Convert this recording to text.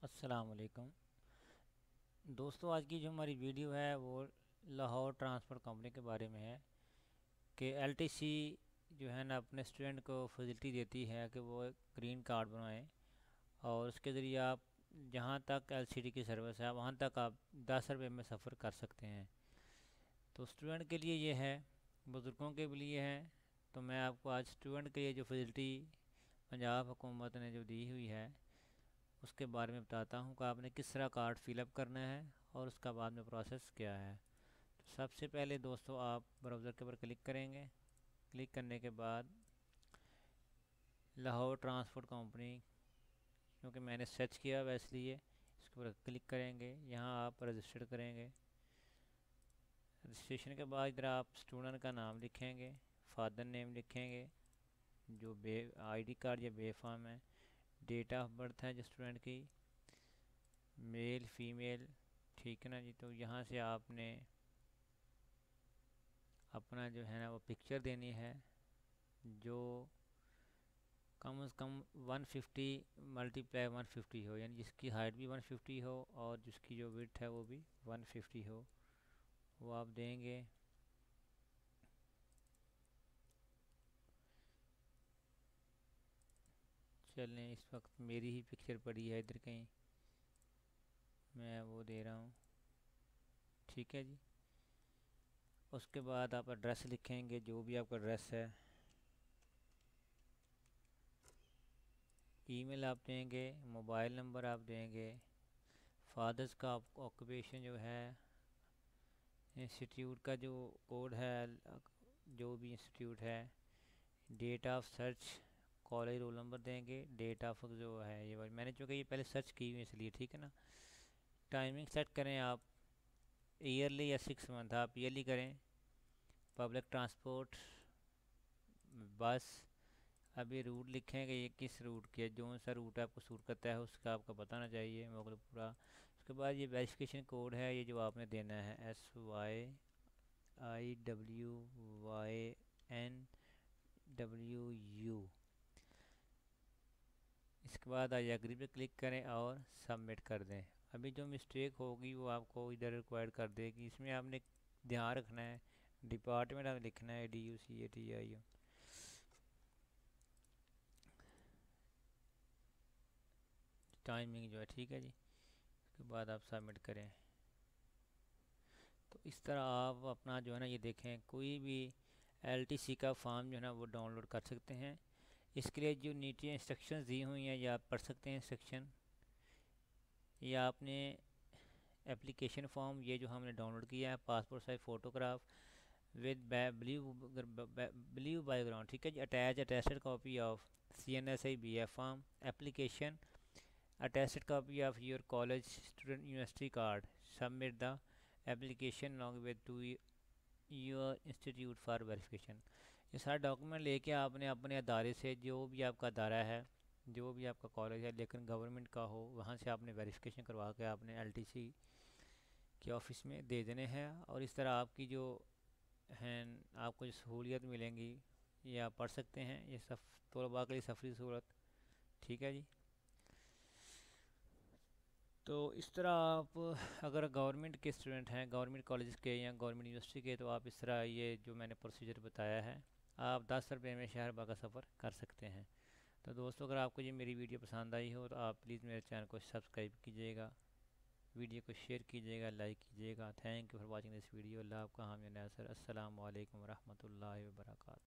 अस्सलाम वालेकुम दोस्तों। आज की जो हमारी वीडियो है वो लाहौर ट्रांसपोर्ट कंपनी के बारे में है कि एलटीसी जो है ना अपने स्टूडेंट को फैसिलिटी देती है कि वो एक ग्रीन कार्ड बनवाएं और उसके ज़रिए आप जहां तक एलसीडी की सर्विस है वहां तक आप 10 रुपये में सफ़र कर सकते हैं। तो स्टूडेंट के लिए ये है, बुज़ुर्गों के लिए है। तो मैं आपको आज स्टूडेंट के लिए जो फैसिलिटी पंजाब हुकूमत ने जो दी हुई है उसके बारे में बताता हूँ कि आपने किस तरह कार्ड फिलअप करना है और उसका बाद में प्रोसेस क्या है। तो सबसे पहले दोस्तों आप ब्राउज़र के ऊपर क्लिक करेंगे। क्लिक करने के बाद लाहौर ट्रांसपोर्ट कंपनी, क्योंकि मैंने सर्च किया वह इसलिए इसके ऊपर क्लिक करेंगे। यहाँ आप रजिस्टर करेंगे। रजिस्ट्रेशन के बाद इधर आप स्टूडेंट का नाम लिखेंगे, फादर नेम लिखेंगे जो बे आईडी कार्ड या बे फॉर्म है, डेट ऑफ बर्थ है जो स्टूडेंट की, मेल फीमेल, ठीक है ना जी। तो यहाँ से आपने अपना जो है ना वो पिक्चर देनी है जो कम से कम 150 मल्टीप्लाई 150 हो, यानी जिसकी हाइट भी 150 हो और जिसकी जो विड्थ है वो भी 150 हो, वो आप देंगे। चलें, इस वक्त मेरी ही पिक्चर पड़ी है इधर कहीं, मैं वो दे रहा हूँ, ठीक है जी। उसके बाद आप एड्रेस लिखेंगे, जो भी आपका एड्रेस है। ईमेल आप देंगे, मोबाइल नंबर आप देंगे, फादर्स का ऑक्यूपेशन जो है, इंस्टीट्यूट का जो कोड है, जो भी इंस्टीट्यूट है, date of search, college roll number देंगे, डेट ऑफ जो है ये मैंने चूँकि ये पहले सर्च की हुई इसलिए, ठीक है ना। टाइमिंग सेट करें आप ईयरली या 6 मंथ, आप ईयरली करें। पब्लिक ट्रांसपोर्ट, बस, अभी रूट लिखेंगे ये किस रूट के, जो सा रूट आपको सूट करता है उसका आपको बताना चाहिए मतलब पूरा। उसके बाद ये वेरिफिकेशन कोड है, ये जो आपने देना है SYIWYNWU। इसके बाद आई एग्री पे क्लिक करें और सबमिट कर दें। अभी जो मिस्टेक होगी वो आपको इधर रिक्वायर्ड कर देगी, इसमें आपने ध्यान रखना है डिपार्टमेंट आपने लिखना है DUCATIO। टाइमिंग जो है, ठीक है जी। उसके बाद आप सबमिट करें। तो इस तरह आप अपना जो है ना ये देखें, कोई भी एलटीसी का फॉर्म जो है ना वो डाउनलोड कर सकते हैं। इसके लिए जो नीचे इंस्ट्रक्शंस दी हुई हैं ये आप पढ़ सकते हैं इंस्ट्रक्शन। ये आपने एप्लीकेशन फॉर्म ये जो हमने डाउनलोड किया है, passport size photograph with blue background, ठीक है जी। Attach attested copy of CNSI BF form application, attested copy of your college student university card, submit the application along with to your institute for verification। ये सारा document लेके आपने अपने अदारे से, जो भी आपका अदारा है, जो भी आपका कॉलेज है लेकिन गवर्नमेंट का हो, वहाँ से आपने वेरिफिकेशन करवा के आपने एलटीसी के ऑफिस में दे देने हैं। और इस तरह आपकी जो हैं आपको जो सहूलियत मिलेंगी ये आप पढ़ सकते हैं। ये सब तलबा के लिए सफरी सहूलत, ठीक है जी। तो इस तरह आप अगर गवर्नमेंट के स्टूडेंट हैं, गवर्नमेंट कॉलेज के या गवर्नमेंट यूनिवर्सिटी के, तो आप इस तरह ये जो मैंने प्रोसीजर बताया है आप 10 रुपये में शहर बाग का सफ़र कर सकते हैं। तो दोस्तों, अगर आपको ये मेरी वीडियो पसंद आई हो तो आप प्लीज़ मेरे चैनल को सब्सक्राइब कीजिएगा, वीडियो को शेयर कीजिएगा, लाइक कीजिएगा। Thank you for watching this video. अल्लाह आपका हामी नासर। अस्सलाम वालेकुम रहमतुल्लाहि व बरकातहू।